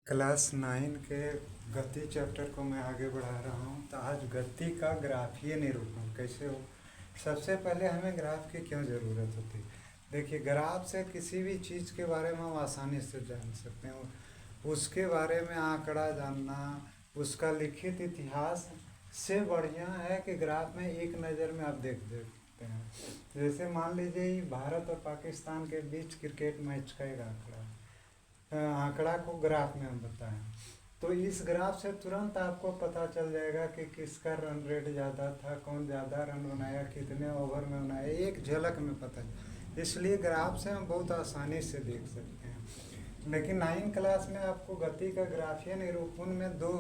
Class 9 के गति chapter को मैं आगे बढ़ा रहा हूँ। तो आज गति का ग्राफीय निरूपण कैसे हो। सबसे पहले हमें ग्राफ की क्यों ज़रूरत होती है। देखिए, ग्राफ से किसी भी चीज़ के बारे में हम आसानी से जान सकते हैं। उसके बारे में आंकड़ा जानना, उसका लिखित इतिहास से बढ़िया है कि ग्राफ में एक नज़र में आप देख सकते हैं। जैसे मान लीजिए भारत और पाकिस्तान के बीच क्रिकेट मैच का एक आंकड़ा को ग्राफ में हम बताएं तो इस ग्राफ से तुरंत आपको पता चल जाएगा कि किसका रन रेट ज़्यादा था, कौन ज़्यादा रन बनाया, कितने ओवर में बनाया, एक झलक में पता चल। इसलिए ग्राफ से हम बहुत आसानी से देख सकते हैं। लेकिन 9 क्लास में आपको गति का ग्राफीय निरूपण में दो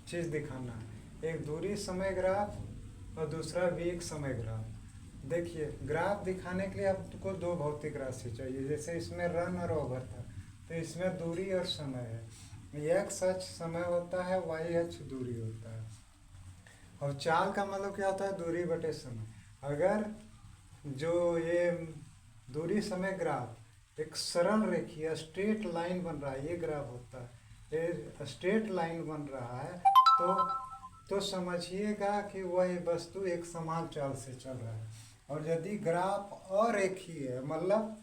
चीज़ दिखाना है, एक दूरी समय ग्राफ और दूसरा वेग समय ग्राफ। देखिए, ग्राफ दिखाने के लिए आपको दो भौतिक राशि चाहिए। जैसे इसमें रन और ओवर था, तो इसमें दूरी और समय है। एक्स अक्ष समय होता है, वाई अक्ष दूरी होता है। और चाल का मतलब क्या होता है, दूरी बटे समय। अगर जो ये दूरी समय ग्राफ एक सरल रेखीय स्ट्रेट लाइन बन रहा है, ये ग्राफ होता है, ये स्ट्रेट लाइन बन रहा है, तो समझिएगा कि वह वस्तु एक समान चाल से चल रहा है। और यदि ग्राफ अरेखीय है, मतलब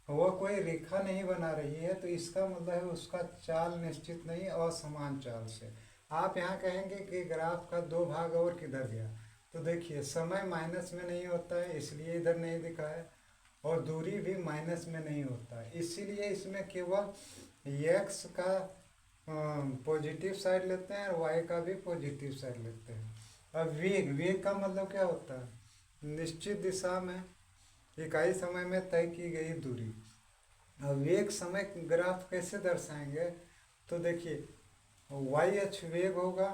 वह कोई रेखा नहीं बना रही है, तो इसका मतलब है उसका चाल निश्चित नहीं, असमान चाल से। आप यहाँ कहेंगे कि ग्राफ का दो भाग और किधर गया, तो देखिए समय माइनस में नहीं होता है, इसलिए इधर नहीं दिखा है, और दूरी भी माइनस में नहीं होता है, इसीलिए इसमें केवल एक्स का पॉजिटिव साइड लेते हैं और वाई का भी पॉजिटिव साइड लेते हैं। अब वेग का मतलब क्या होता है, निश्चित दिशा में इकाई समय में तय की गई दूरी। अब वेग समय ग्राफ कैसे दर्शाएंगे, तो देखिए वाई अक्ष वेग होगा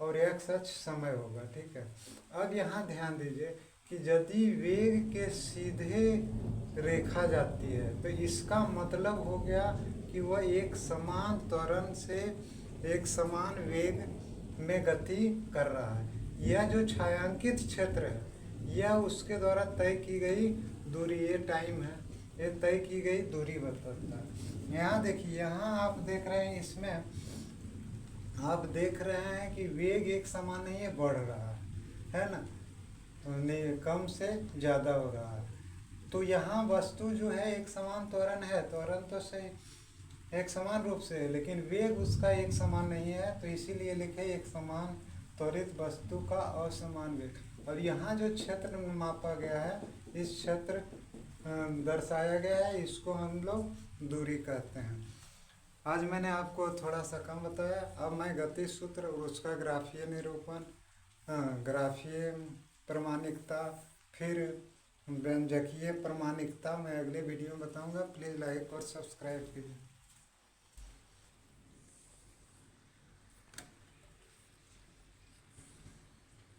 और एक्स अक्ष समय होगा, ठीक है। अब यहाँ ध्यान दीजिए कि यदि वेग के सीधे रेखा जाती है, तो इसका मतलब हो गया कि वह एक समान त्वरण से एक समान वेग में गति कर रहा है। यह जो छायांकित क्षेत्र है, यह उसके द्वारा तय की गई दूरी, ये टाइम है, ये तय की गई दूरी बताता है। यहाँ देखिए, यहाँ आप देख रहे हैं, इसमें आप देख रहे हैं कि वेग एक समान नहीं है, बढ़ रहा है ना, तो नहीं, कम से ज़्यादा हो रहा है। तो यहाँ वस्तु जो है एक समान त्वरण है, त्वरण तो सही एक समान रूप से है, लेकिन वेग उसका एक समान नहीं है, तो इसीलिए लिखे एक समान त्वरित वस्तु का असमान वेग। और यहाँ जो क्षेत्र मापा गया है, इस क्षेत्र दर्शाया गया है, इसको हम लोग दूरी कहते हैं। आज मैंने आपको थोड़ा सा कम बताया, अब मैं गति सूत्र और उसका ग्राफीय निरूपण, ग्राफीय प्रमाणिकता, फिर व्यंजकीय प्रमाणिकता मैं अगले वीडियो में बताऊंगा। प्लीज़ लाइक और सब्सक्राइब कीजिए।